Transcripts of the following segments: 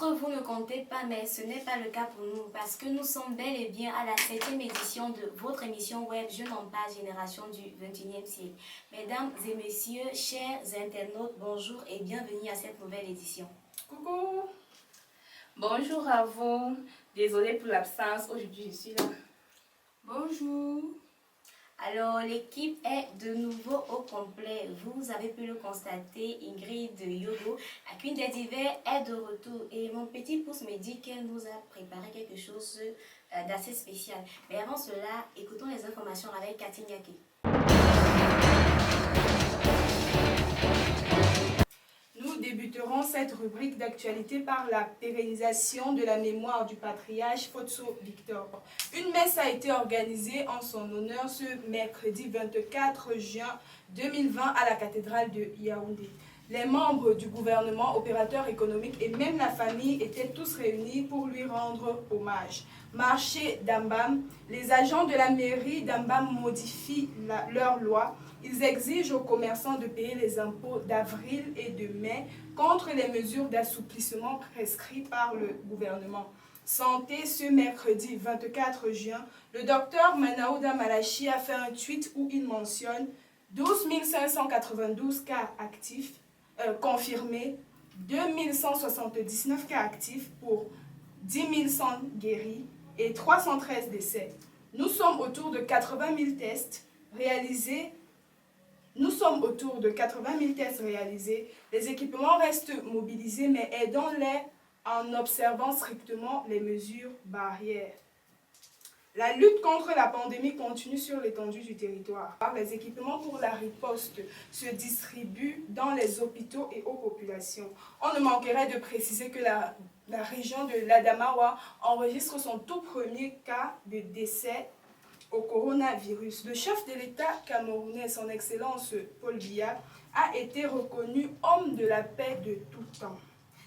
Peut-être vous ne comptez pas, mais ce n'est pas le cas pour nous, parce que nous sommes bel et bien à la 7e édition de votre émission web Jeunes en page Génération du 21e siècle. Mesdames et messieurs, chers internautes, bonjour et bienvenue à cette nouvelle édition. Coucou! Bonjour à vous. Désolée pour l'absence, aujourd'hui je suis là. Bonjour! Alors, l'équipe est de nouveau au complet. Vous avez pu le constater, Ingrid Yogo, la Queen des Divers, est de retour. Et mon petit pouce me dit qu'elle nous a préparé quelque chose d'assez spécial. Mais avant cela, écoutons les informations avec Cathy Nyake. Nous débuterons cette rubrique d'actualité par la pérennisation de la mémoire du patriarche Fotso Victor. Une messe a été organisée en son honneur ce mercredi 24 juin 2020 à la cathédrale de Yaoundé. Les membres du gouvernement, opérateurs économiques et même la famille étaient tous réunis pour lui rendre hommage. Marché d'Ambam, les agents de la mairie d'Ambam modifient leur loi. Ils exigent aux commerçants de payer les impôts d'avril et de mai contre les mesures d'assouplissement prescrites par le gouvernement. Santé, ce mercredi 24 juin, le docteur Manaouda Malachi a fait un tweet où il mentionne 12 592 cas actifs confirmés, 2179 cas actifs pour 10 100 guéris et 313 décès. Nous sommes autour de 80 000 tests réalisés. Les équipements restent mobilisés, mais aidons-les en observant strictement les mesures barrières. La lutte contre la pandémie continue sur l'étendue du territoire. Les équipements pour la riposte se distribuent dans les hôpitaux et aux populations. On ne manquerait de préciser que la région de l'Adamawa enregistre son tout premier cas de décès au coronavirus. Le chef de l'État camerounais, son Excellence Paul Biya, a été reconnu homme de la paix de tout temps.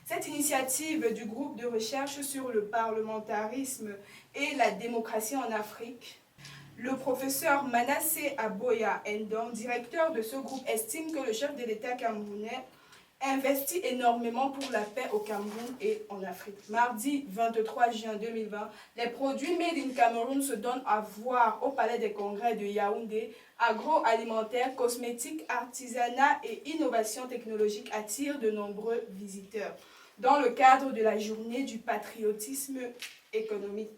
Cette initiative du groupe de recherche sur le parlementarisme et la démocratie en Afrique, le professeur Manasseh Aboya Ndong, directeur de ce groupe, estime que le chef de l'État camerounais investit énormément pour la paix au Cameroun et en Afrique. Mardi 23 juin 2020, les produits Made in Cameroun se donnent à voir au Palais des Congrès de Yaoundé. Agroalimentaire, cosmétique, artisanat et innovation technologique attirent de nombreux visiteurs. Dans le cadre de la journée du patriotisme économique,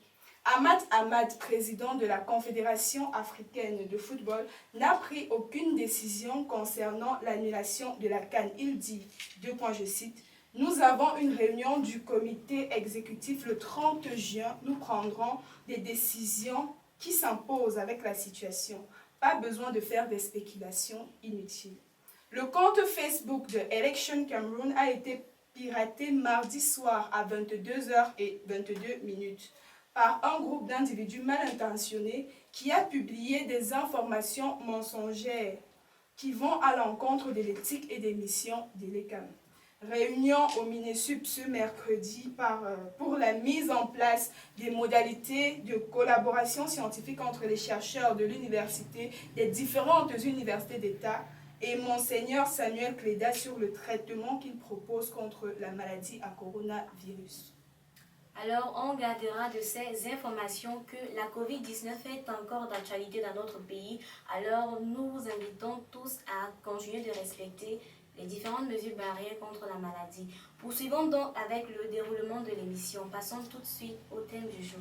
Ahmad, président de la Confédération africaine de football, n'a pris aucune décision concernant l'annulation de la CAN. Il dit, je cite, « Nous avons une réunion du comité exécutif le 30 juin. Nous prendrons des décisions qui s'imposent avec la situation. Pas besoin de faire des spéculations inutiles. » Le compte Facebook de Election Cameroun a été piraté mardi soir à 22h22 par un groupe d'individus mal intentionnés qui a publié des informations mensongères qui vont à l'encontre de l'éthique et des missions de l'ECAM. Réunion au MINESUP ce mercredi pour la mise en place des modalités de collaboration scientifique entre les chercheurs de l'université, des différentes universités d'État et Monseigneur Samuel Cléda sur le traitement qu'il propose contre la maladie à coronavirus. Alors, on gardera de ces informations que la COVID-19 est encore d'actualité dans notre pays. Alors, nous vous invitons tous à continuer de respecter les différentes mesures barrières contre la maladie. Poursuivons donc avec le déroulement de l'émission. Passons tout de suite au thème du jour.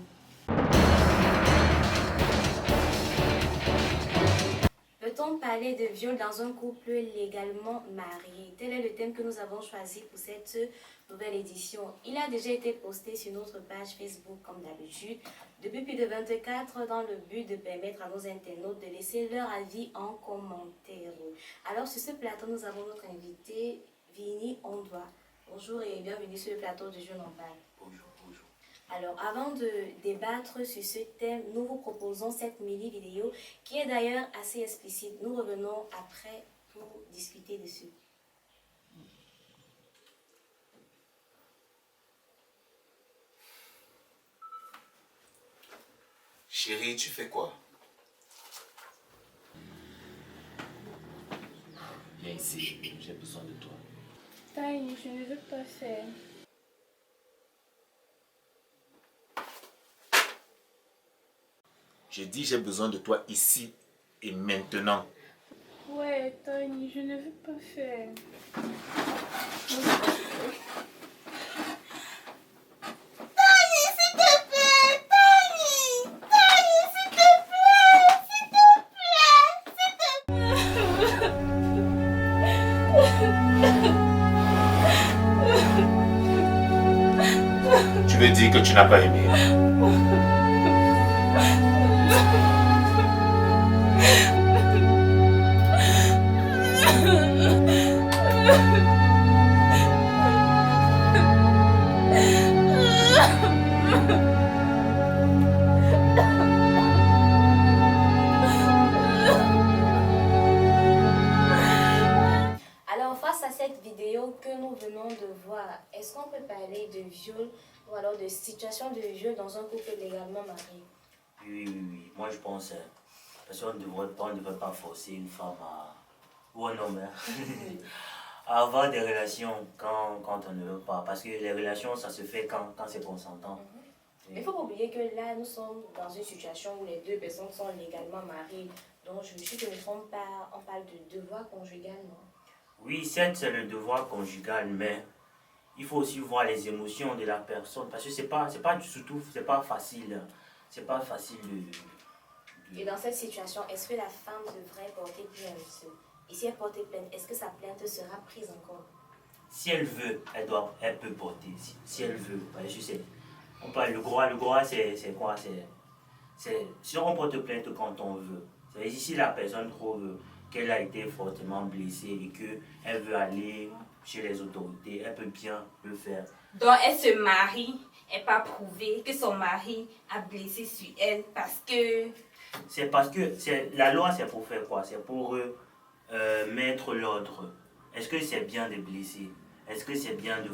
Peut-on parler de viol dans un couple légalement marié? Tel est le thème que nous avons choisi pour cette nouvelle édition. Il a déjà été posté sur notre page Facebook comme d'habitude depuis plus de 24 dans le but de permettre à nos internautes de laisser leur avis en commentaire. Alors sur ce plateau, nous avons notre invité Vini Ondoa. Bonjour et bienvenue sur le plateau de Jeunes en Parle. Bonjour, bonjour. Alors, avant de débattre sur ce thème, nous vous proposons cette mini-vidéo qui est d'ailleurs assez explicite. Nous revenons après pour discuter dessus. Chérie, tu fais quoi? Viens ici, j'ai besoin de toi. Taï, je ne veux pas faire. J'ai dit j'ai besoin de toi ici et maintenant. Ouais, Tony, je ne veux pas faire. Tu veux dire que tu n'as pas aimé? Alors, face à cette vidéo que nous venons de voir, est-ce qu'on peut parler de viol ou alors de situation de viol dans un couple légalement marié? Oui. Moi, je pense, parce qu'on ne devrait pas forcer une femme ou un homme à avoir des relations quand on ne veut pas. Parce que les relations, ça se fait quand c'est consentant. Il ne faut pas oublier que là, nous sommes dans une situation où les deux personnes sont légalement mariées. Donc, je me suis que ne me trompe pas, on parle de devoir conjugal, non? Oui, certes, c'est le devoir conjugal, mais il faut aussi voir les émotions de la personne. Parce que c'est pas facile. C'est pas facile de... Et dans cette situation, est-ce que la femme devrait porter plainte? Et si elle porte plainte, est-ce que sa plainte sera prise en compte? Si elle veut, elle peut porter. Si elle veut, parce que on parle le droit c'est quoi? Si on porte plainte quand on veut. C'est-à-dire si la personne trouve qu'elle a été fortement blessée et qu'elle veut aller chez les autorités, elle peut bien le faire. Donc elle se marie, elle pas prouvé que son mari a blessé sur elle parce que... C'est parce que la loi c'est pour faire quoi? C'est pour mettre l'ordre. Est-ce que c'est bien de blesser? Est-ce que c'est bien de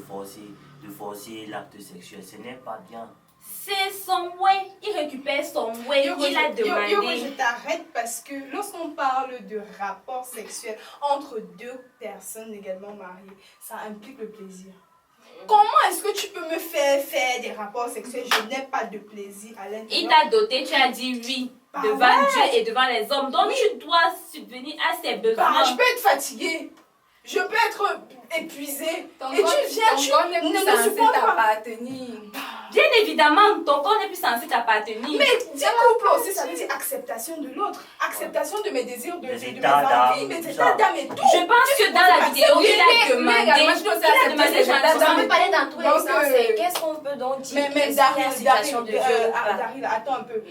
forcer l'acte sexuel? Ce n'est pas bien. C'est son way, il récupère son way, il a demandé. Je t'arrête parce que lorsqu'on parle de rapport sexuel entre deux personnes légalement mariées, ça implique le plaisir. Comment est-ce que tu peux me faire des rapports sexuels? Je n'ai pas de plaisir à l'intérieur. Il t'a doté, tu as dit oui devant Dieu et devant les hommes. Donc tu dois subvenir à ses besoins. Je peux être fatiguée. Je peux être épuisée. Et tu viens, tu ne supportes pas tenir. Bien évidemment, ton corps n'est plus censé t'appartenir. Mais dire couple aussi, ça veut dire acceptation de l'autre. Acceptation de mes désirs, de mes envies, mes états d'âme et tout. Je pense que dans la vidéo, il a demandé... On peut parler dans tous les sens. Qu'est-ce qu'on peut donc dire? Mais Daryl, attends un peu.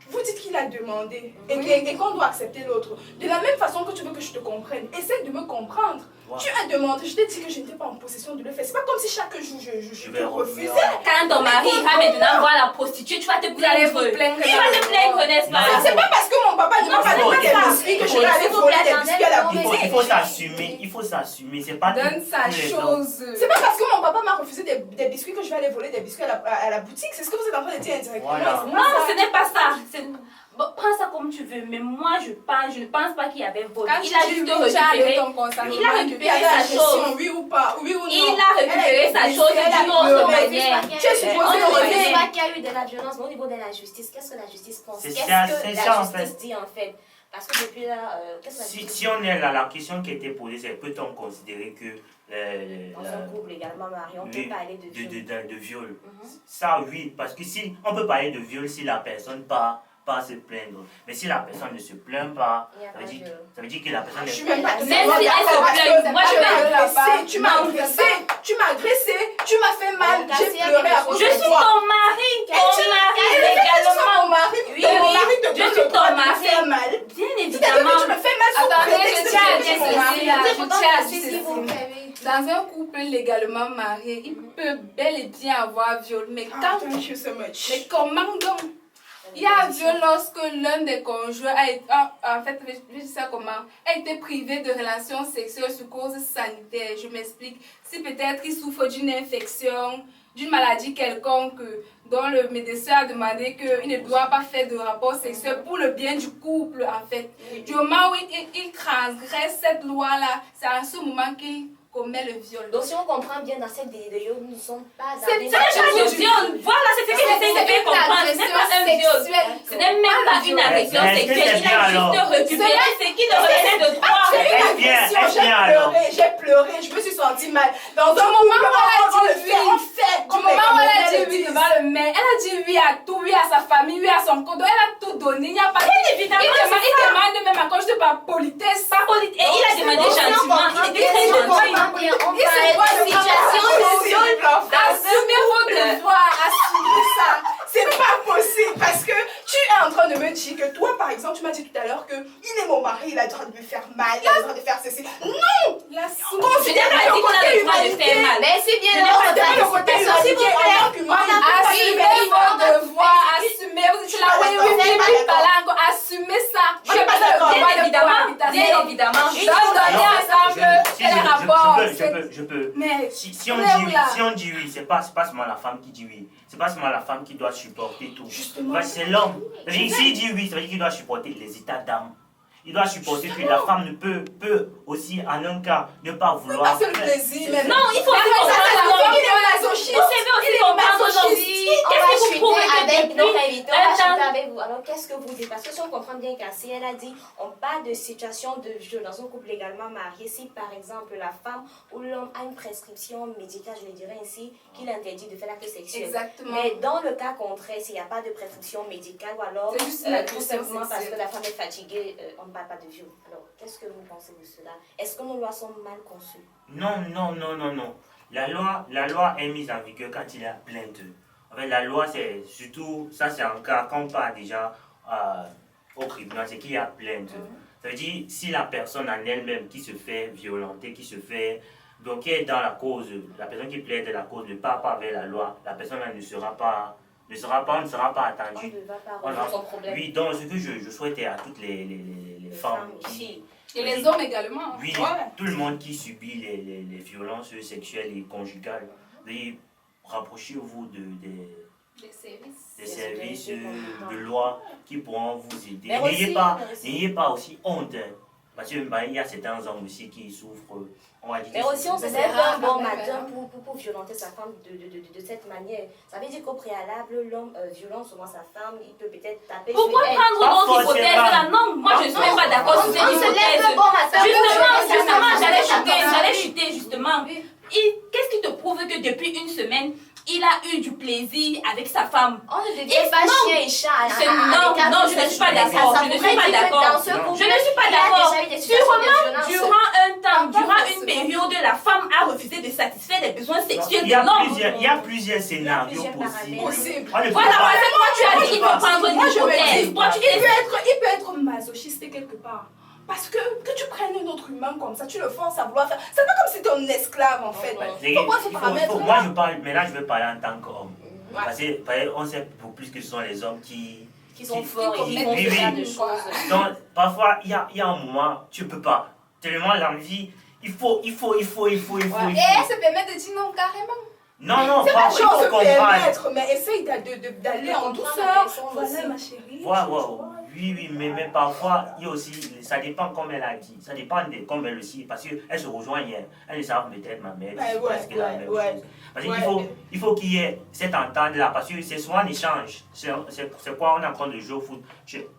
Vous dites qu'il a demandé et qu'on doit accepter l'autre. De la même façon que tu veux que je te comprenne, essaie de me comprendre. Wow. Tu as demandé, je t'ai dit que je n'étais pas en possession de le faire. C'est pas comme si chaque jour je te refusais. Quand ton mari va maintenant voir la prostituée, tu vas te plaindre. Il va te plaindre, n'est-ce pas? C'est pas parce que mon papa ne m'a pas donné des biscuits que je vais aller voler des biscuits à la boutique. Il faut s'assumer. C'est pas donne sa chose. C'est pas parce que mon papa m'a refusé des biscuits que je vais aller voler des biscuits à la boutique. C'est ce que vous êtes en train de dire indirectement. Voilà. Non, ce n'est pas ça. Bon, prends ça comme tu veux, mais moi je ne pense pas qu'il y avait volé. Il a juste récupéré sa chose. Oui ou pas, oui ou non. Il a récupéré sa chose d'une autre manière. Tu es supposé pas qu'il y a eu de la violence, mais au niveau de la justice, qu'est-ce que la justice pense? Qu'est-ce que la justice dit en fait? Parce que depuis là, qu'est-ce que la justice dit? Si on est là, la question qui a été posée, c'est peut-on considérer que dans un couple également marié, on peut parler de viol. Ça oui, parce que si on peut parler de viol si la personne pas se plaindre. Mais si la personne ne se plaint pas, ça veut dire que la personne je suis même pas. Même si elle se plaint, moi je vais. Tu m'as agressé, tu m'as fait mal, j'ai pleuré à cause de toi. Je suis ton mari, légalement. Mon mari, oui, je suis ton mari. Mal. Bien évidemment. Tu me fais mal sous prétexte je tiens à dire dans un couple légalement marié, il peut bel et bien avoir viol, mais comment donc? Il y a viol lorsque l'un des conjoints a été, a été privé de relations sexuelles sous cause sanitaire. Je m'explique. Si peut-être il souffre d'une infection, d'une maladie quelconque, dont le médecin a demandé qu'il ne doit pas faire de rapport sexuel pour le bien du couple, en fait. Du moment où il transgresse cette loi-là, c'est à ce moment qu'il commet le viol. Donc si on comprend bien dans cette vidéo, nous ne sommes pas dans C'est des Ce n'est pas du viol. Voilà, c'est ce que j'essaie de faire comprendre. Ce n'est pas un viol. Ce n'est même pas une agression Mais est-ce que sexuelle. c'est Il bien a alors? juste récupéré ce qui le revenait de toi. Est-ce bien, J'ai pleuré, je me suis sentie mal. Dans un moment moment où elle a dit on fait. Du moment où elle a dit oui devant le maire, elle a dit oui à tout, oui à sa famille, oui à son compte. Donc elle a tout donné. Il n'y a pas Bien évidemment, il demande même à cause de par politesse. pas politique. Et il a demandé gentiment. Il était très gentil. On parle de situation de viol. Assumez vos devoirs, assumez ça. C'est pas possible parce que tu es en train de me dire que toi, par exemple, tu m'as dit tout à l'heure que il est mon mari, il a le droit de me faire mal, il a le droit de faire ceci. Non! Je n'ai pas dit qu'on a le droit de faire mal. Mais c'est bien Je n'ai pas dit le côté humanité en tant qu'humain. Assumez vos devoirs, assumez. C'est la oui, pas là encore. Assumez ça. Je suis pas d'accord. Bien évidemment. Donner ensemble les rapports. Je peux. Mais Si on dit oui, c'est pas seulement la femme qui dit oui. C'est pas seulement la femme qui doit supporter tout. Justement. Ouais, c'est l'homme. S'il dit oui, ça veut dire qu'il doit supporter les états d'âme. Il doit supporter que la femme ne peut aussi, en un cas, ne pas vouloir. c'est le plaisir. Mais Non, il faut aussi comprendre l'homme. Vous savez aussi comprendre l'homme. Qu'est-ce que vous prouvez avec nos invités, on va Attends. chuter avec vous. Alors qu'est-ce que vous dites? Parce que si on comprend bien qu'Assi, elle a dit, on parle de situation de viol dans un couple légalement marié. Si par exemple la femme ou l'homme a une prescription médicale, je le dirais ainsi, qui l'interdit de faire l'acte sexuel. Exactement. Mais dans le cas contraire, s'il n'y a pas de prescription médicale ou alors C'est juste la tout pression simplement parce sexuelle. que la femme est fatiguée, on ne parle pas de viol. Alors qu'est-ce que vous pensez de cela? Est-ce que nos lois sont mal conçues? Non. La loi est mise en vigueur quand il y a plainte. En fait, la loi, c'est surtout, ça c'est un cas, quand on parle déjà au tribunal, c'est qu'il y a plainte. Ça veut dire, si la personne en elle-même qui se fait violenter, qui se fait bloquer dans la cause, la personne qui plaide la cause ne part pas vers la loi, la personne ne sera pas attendue. On ne va pas On résoudre va- son problème. Oui, donc ce que je souhaitais à toutes les femmes qui, ici. Et les hommes également. oui, Ouais. tout le monde qui subit les violences sexuelles et conjugales, veuillez rapprochez-vous Les services. des services de loi qui pourront vous aider. Mais N'ayez pas aussi honte, hein, parce qu'il y a certains hommes aussi qui souffrent. On va dire, Mais aussi, on se C'est lève rare, un bon quand même, matin pour violenter sa femme de cette manière. Ça veut dire qu'au préalable, l'homme violente souvent sa femme, il peut peut-être taper Pourquoi sur elle. prendre notre hypothèse là? Non, moi je ne suis même pas d'accord sur cette On se lève hypothèse. un bon matin. Justement, j'allais chuter justement. Qu'est-ce qui te prouve que depuis une semaine, il a eu du plaisir avec sa femme? On ne devient pas Non. chien et chat. Non, je ne suis pas d'accord. Je ne suis pas d'accord. Je ne suis pas d'accord. Durant un temps, durant une période, la femme a refusé de satisfaire les besoins sexuels il de l'homme. y a plusieurs scénarios paramètres. possibles. Possible. On ne peut Voilà, pas- c'est toi tu as dit qu'il faut prendre une Moi, je me hypothèse. dis, Toi, tu il dis peut être masochiste quelque part. Parce que tu prennes un autre humain comme ça, tu le forces à vouloir faire. C'est pas comme si tu es un esclave en fait. Pourquoi ce paramètre Moi, je parle, mais là, je vais parler en tant qu'homme. Ouais. Parce qu'on sait beaucoup plus que ce sont les hommes qui sont forts et qui font font ce ce genre genre de choses. Donc, parfois, il y a un moment, tu peux pas. Tellement l'envie, il faut. Et elle se permet de dire non carrément. Non, C'est pas parfois, il chose faut se comprendre. permettre, mais essaye d'aller en douceur. Voilà ma chérie. Oui, mais parfois, il y a aussi, ça dépend comme elle a dit, ça dépend de comme elle aussi, parce qu'elles se rejoignent, elles ne savent peut-être ma mère, c'est presque la même chose. Parce qu'il faut qu'il y ait cette entente-là, parce que c'est souvent un échange. C'est quoi, on est en train de jouer au foot,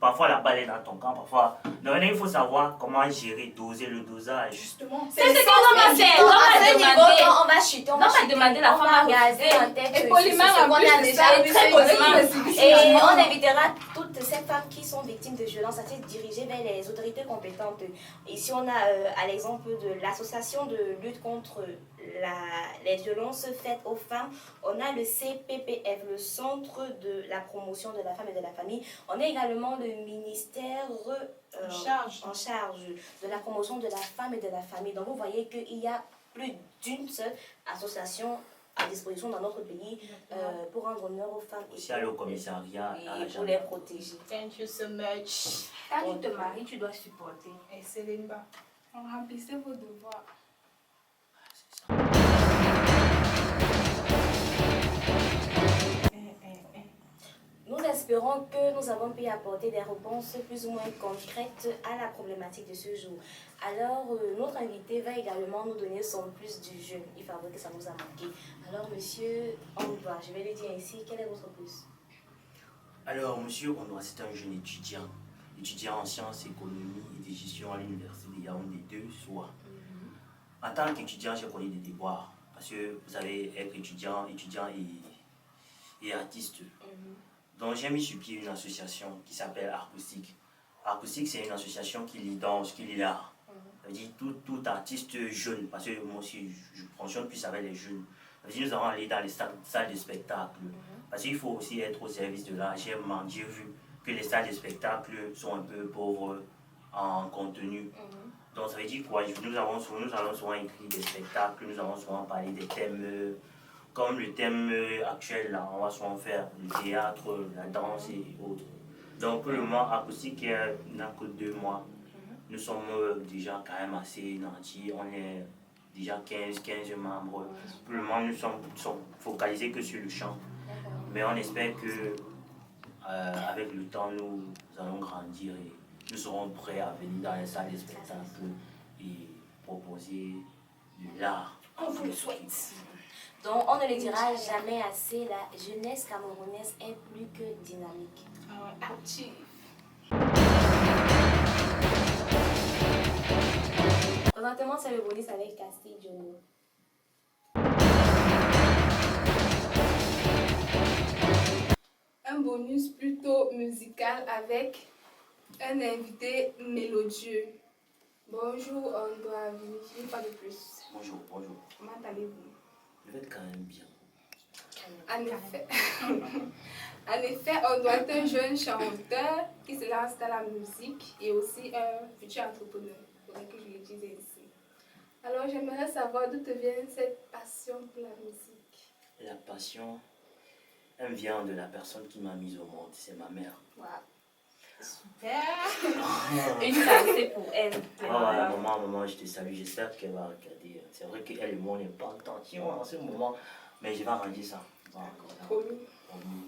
parfois la balle est dans ton camp, parfois. Donc il faut savoir comment gérer, doser le dosage. Justement. c'est ce qu'on va faire. On va demander. On va chuter, on va demander la femme à regarder en tête Et poliment en qu'on plus a de déjà ça, vu très ce poliment. ici. Et on invitera toutes ces femmes qui sont victimes de violences à se diriger vers les autorités compétentes. Ici, on a à l'exemple de l'association de lutte contre les violences faites aux femmes. On a le CPPF, le Centre de la promotion de la femme et de la famille. On a également le ministère en charge de la promotion de la femme et de la famille. Donc, vous voyez qu'il y a plus d'une seule association à disposition dans notre pays pour rendre honneur aux femmes Aussi aller au commissariat, à la et pour les protéger. Thank you so much. Quand tu te maries, tu dois supporter. Et Céline-Ba. Remplissez vos devoirs. Nous espérons espérons que nous avons pu apporter des réponses plus ou moins concrètes à la problématique de ce jour. Alors, notre invité va également nous donner son plus du jeu. Il faut avouer que ça nous a manqué. Alors, monsieur Ondoa, je vais le dire ici, quel est votre plus? Alors, monsieur Ondoa, c'est un jeune étudiant en sciences, économie et de gestion à l'université de Yaoundé 2, soit. En tant qu'étudiant, j'ai connu des déboires. Parce que vous savez, être étudiant et artiste. Donc, j'ai mis sur pied une association qui s'appelle Acoustique. Acoustique, c'est une association qui lit danse, qui lit l'art. Ça veut dire tout artiste jeune, parce que moi aussi, je fonctionne plus avec les jeunes. Ça veut dire nous allons aller dans les salles de spectacle. Parce qu'il faut aussi être au service de l'art. J'ai vu que les salles de spectacle sont un peu pauvres en contenu. Donc ça veut dire quoi? Nous allons souvent écrire des spectacles, nous allons souvent parler des thèmes, comme le thème actuel, là, on va souvent faire le théâtre, la danse et autres. Donc pour le moment, Acoustique n'a que 2 mois. Nous sommes déjà quand même assez nantis, on est déjà 15 membres. Pour le moment, nous sommes focalisés que sur le chant. Mais on espère que avec le temps, nous allons grandir et nous serons prêts à venir dans les salles de spectacle et proposer de l'art. On vous le souhaite. Donc, on ne le dira jamais assez, la jeunesse camerounaise est plus que dynamique. Active. Présentement, c'est le bonus avec Castille Jono. Un bonus plutôt musical avec un invité mélodieux. Bonjour, on doit vérifier pas de plus. Bonjour. Comment allez-vous? Je vais être quand même bien. En effet, on doit être un jeune chanteur qui se lance dans la musique et aussi un futur entrepreneur. Il faudrait que je le dise ici. Alors, j'aimerais savoir d'où te vient cette passion pour la musique. La passion, elle vient de la personne qui m'a mise au monde, c'est ma mère. Wow. Super. Une pensée pour elle. Maman, je te salue, j'espère qu'elle va regarder. C'est vrai qu'elle et moi, on n'est pas en tension en ce moment, mais je vais arranger ça. Promis.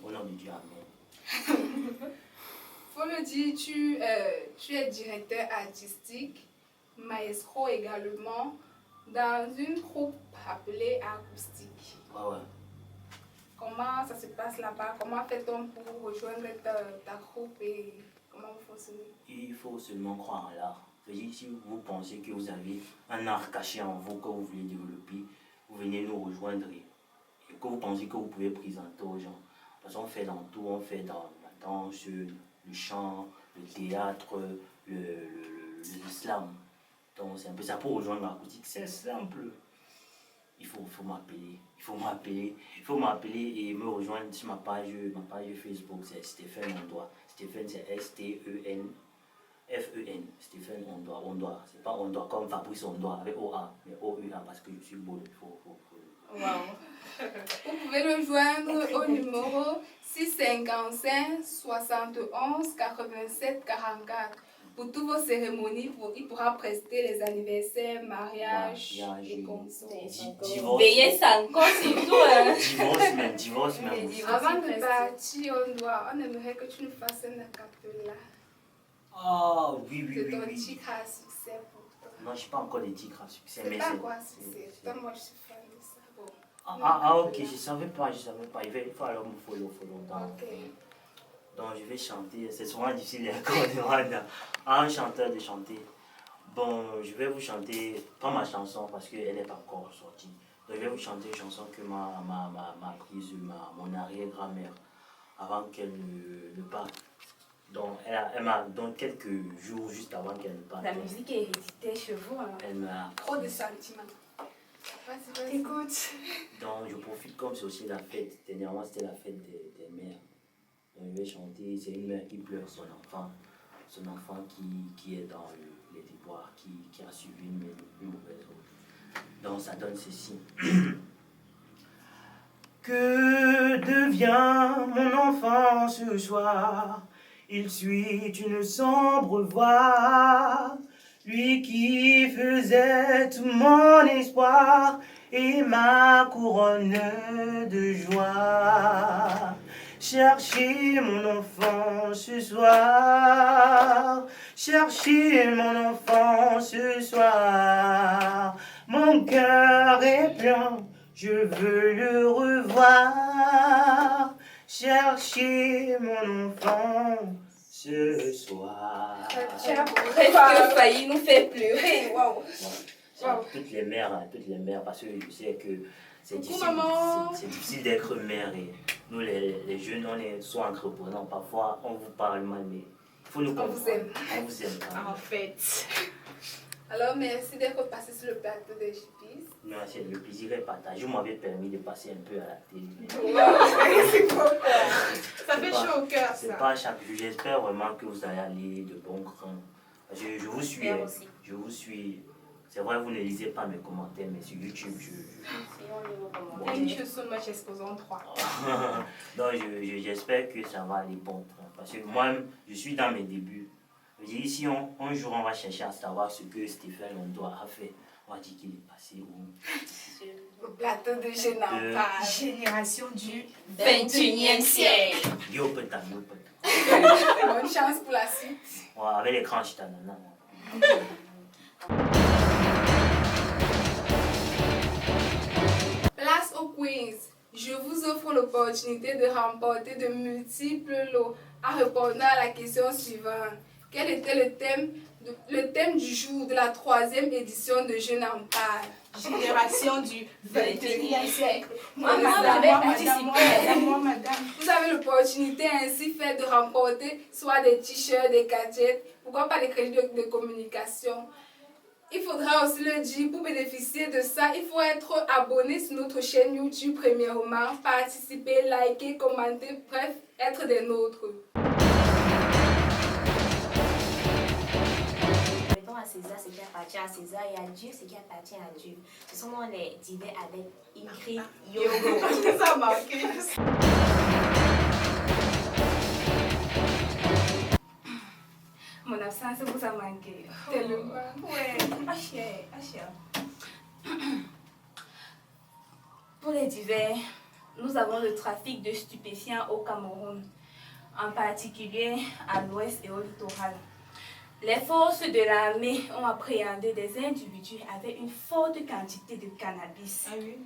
Au nom de Dieu, amen. Faut le dire, tu es directeur artistique, maestro également, dans une troupe appelée Acoustique. Ouais. Comment ça se passe là-bas? Comment fait-on pour rejoindre ta troupe et comment vous fonctionnez? Il faut seulement croire en l'art. C'est-à-dire, si vous pensez que vous avez un art caché en vous que vous voulez développer, vous venez nous rejoindre et que vous pensez que vous pouvez présenter aux gens. Parce qu'on fait dans tout, on fait dans la danse, le chant, le théâtre, l'islam. Donc c'est un peu ça pour rejoindre l'acoustique, c'est simple. Il faut m'appeler et me rejoindre sur ma page Facebook, c'est Stéphane Ondoa. Stéphane, c'est S-T-E-N-F-E-N. Stéphane Ondoa. C'est pas Ondoa comme Fabrice Ondoa avec O-A, mais O-U-A parce que je suis beau. Wow. Vous pouvez le joindre au numéro 655 71 87 44. Pour toutes vos cérémonies, il pourra prester les anniversaires, mariages et concerts. Veillez sans encore surtout. Divorce même. Avant de partir, on aimerait que tu nous fasses un acapella. Ah oui. De ton titre à succès pour toi. Non, je n'ai pas encore de titre à succès. C'est pas quoi succès. Moi, je suis fan de ça. Bon. Ok, je savais pas. Il faut alors me follow. Donc je vais chanter, c'est souvent difficile à un chanteur de chanter. Bon, je vais vous chanter, pas ma chanson parce qu'elle n'est pas encore sortie. Donc je vais vous chanter une chanson que m'a prise mon arrière-grand-mère avant qu'elle ne parte. Donc elle m'a donné quelques jours juste avant qu'elle ne parte. La musique est héréditaire chez vous. Hein. Elle m'a trop de sentiments. Vas-y. Écoute. Donc je profite comme c'est aussi la fête. Dernièrement c'était la fête des mères. Donc, je vais chanter, c'est une mère qui pleure son enfant qui est dans les déboires, qui a suivi une mauvaise route. Donc ça donne ceci. Que devient mon enfant ce soir? Il suit une sombre voie, lui qui faisait tout mon espoir et ma couronne de joie. Cherchez mon enfant ce soir. Cherchez mon enfant ce soir. Mon cœur est plein, je veux le revoir. Cherchez mon enfant ce soir. Tu as presque failli nous faire pleurer. Waouh. Toutes les mères, parce que je sais que c'est Coucou, difficile, maman. c'est difficile d'être mère. Et nous, les jeunes, on est soit entreprenants. Parfois, on vous parle mal, mais il faut nous comprendre. vous aime. On vous aime. Hein. En fait. Alors, merci d'être passé sur le plateau de JPIS. Non, le plaisir est partagé. Vous m'avez permis de passer un peu à la télé. Ça fait chaud au cœur, C'est ça. pas chaque jour. J'espère vraiment que vous allez aller de bon cran. Je vous suis. J'espère aussi. Je vous suis. C'est vrai, vous ne lisez pas mes commentaires, mais sur YouTube, Si on lit vos commentaires. Thank you so much, Exposant 3. Non, j'espère que ça va aller bon. Parce que moi, je suis dans mes débuts. Je dis, si un jour on va chercher à savoir ce que Stéphane Ondoa a fait, on va dire qu'il est passé où? Au plateau de Jeune en Page. Génération du 21e siècle. Yo, peut-être, yo, peut-être. Bonne chance pour la suite. Ouais, avec l'écran, je t'en donne. Place au quiz. Je vous offre l'opportunité de remporter de multiples lots en répondant à la question suivante. Quel était le thème du jour de la 3e édition de Jeune en Parle? Génération du 21e siècle. Moi, madame. Vous avez l'opportunité ainsi faite de remporter soit des t-shirts, des gadgets, pourquoi pas des crédits de communication. Il faudra aussi le dire, pour bénéficier de ça, il faut être abonné sur notre chaîne YouTube premièrement, participer, liker, commenter, bref, être des nôtres. Mettons à César ce qui appartient à César et à Dieu ce qui appartient à Dieu. Ce sont les divers avec écrit Yogo. Ça marque. Mon absence vous a manqué. Tellement. Ouais, cher. Pour les divers, nous avons le trafic de stupéfiants au Cameroun, en particulier à l'ouest et au littoral. Les forces de l'armée ont appréhendé des individus avec une forte quantité de cannabis. Ah oui.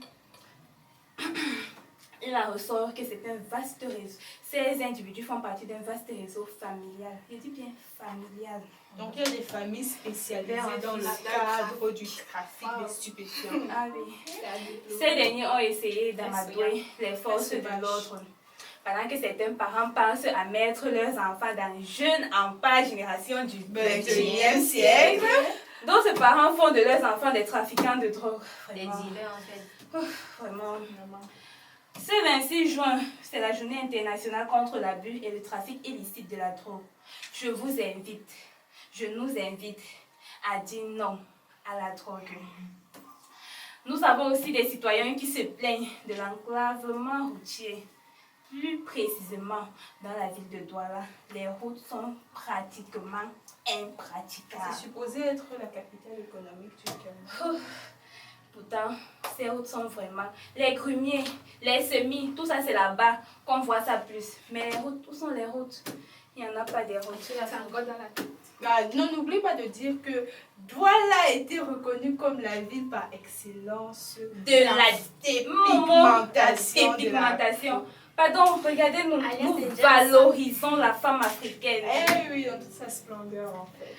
Il en ressort que c'est un vaste réseau. Ces individus font partie d'un vaste réseau familial. Je dis bien familial. Donc il y a des familles spécialisées dans le cadre du trafic des stupéfiants. Ah oui. Ces derniers ont essayé d'amadouer les forces de l'ordre. Pendant que certains parents pensent à mettre leurs enfants dans Jeune en Page génération du 21e siècle. D'autres parents font de leurs enfants des trafiquants de drogue. Des Vraiment. divers en fait. Vraiment. Ce 26 juin, c'est la journée internationale contre l'abus et le trafic illicite de la drogue. Je vous invite, je nous invite à dire non à la drogue. Nous avons aussi des citoyens qui se plaignent de l'enclavement routier. Plus précisément, dans la ville de Douala, les routes sont pratiquement impraticables. C'est supposé être la capitale économique du Cameroun. Pourtant, ces routes sont vraiment... Les grumiers, les semis, tout ça c'est là-bas qu'on voit ça plus. Mais les routes, où sont les routes? Il n'y en a pas des routes. C'est encore dans la tête. Bah, non, n'oublie pas de dire que Douala a été reconnue comme la ville par excellence De la dépigmentation. dépigmentation. Pardon, regardez, nous Alias, valorisons la femme africaine. Eh oui, dans toute sa splendeur en fait.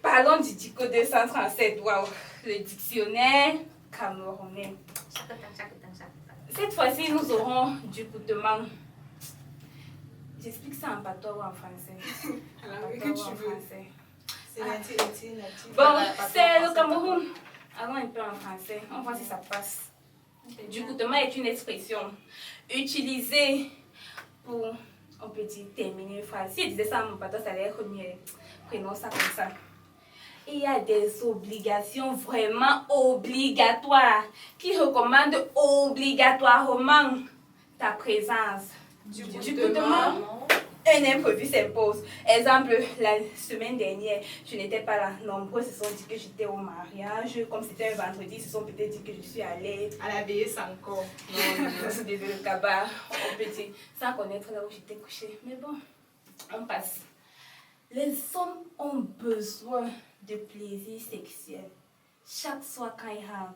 Parlons du DICO 237. Waouh, le dictionnaire camerounais. Cette fois-ci, nous aurons du coutement. J'explique ça en patois ou en français. Alors, En que patois ou en tu veux. français. C'est natif. Bon, c'est le Cameroun. Allons un peu en français. On voit si ça passe. Du coutement est une expression utilisée pour, on peut dire, terminer une phrase. Si je disais ça en mon patois, ça allait être mieux. Prenons ça comme ça. Il y a des obligations vraiment obligatoires qui recommandent obligatoirement ta présence. Du coutement, un imprévu s'impose. Exemple, la semaine dernière, je n'étais pas là. Nombreux se sont dit que j'étais au mariage. Comme c'était un vendredi, ils se sont peut-être dit que je suis allée. À la veillée, c'est encore. Non, soulever le cabas au petit, sans connaître là où j'étais couchée. Mais bon, on passe. Les hommes ont besoin de plaisir sexuel. Chaque fois quand ils ont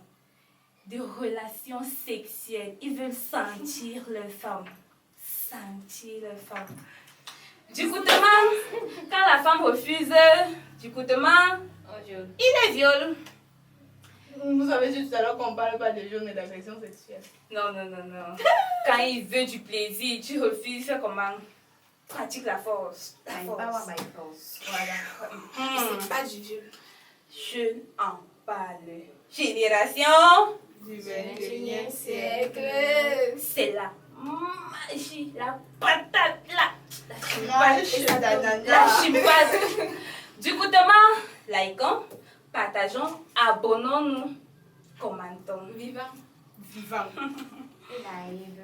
des relations sexuelles, ils veulent sentir leur femme. Sentir leur femme. Du coup, quand la femme refuse, du coup, il est viol. Vous avez dit tout à l'heure qu'on ne parle pas de viol mais d'agression sexuelle. Non. Quand il veut du plaisir, tu refuses, fais comment? Pratique la force. La force. Voilà. C'est pas du viol. Je en parle. Génération Du 21e siècle. c'est la magie, la patate, la chimpanzé. Du coup, likons, partageons, abonnons-nous, commentons. Vivant. Live.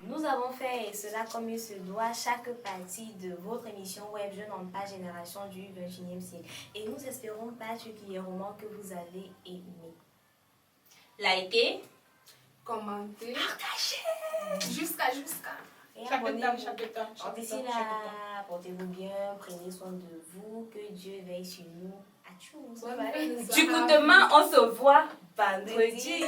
Nous avons fait cela comme il se doit, chaque partie de votre émission web Je n'en pas génération du 21e siècle. Et nous espérons particulièrement que vous avez aimé. Likez, Commentez. partagez. Jusqu'à. Et Chaque abonnez-vous. temps. D'ici là, portez-vous bien, prenez soin de vous, que Dieu veille sur nous. À tous. Du coup, demain, on se voit vendredi.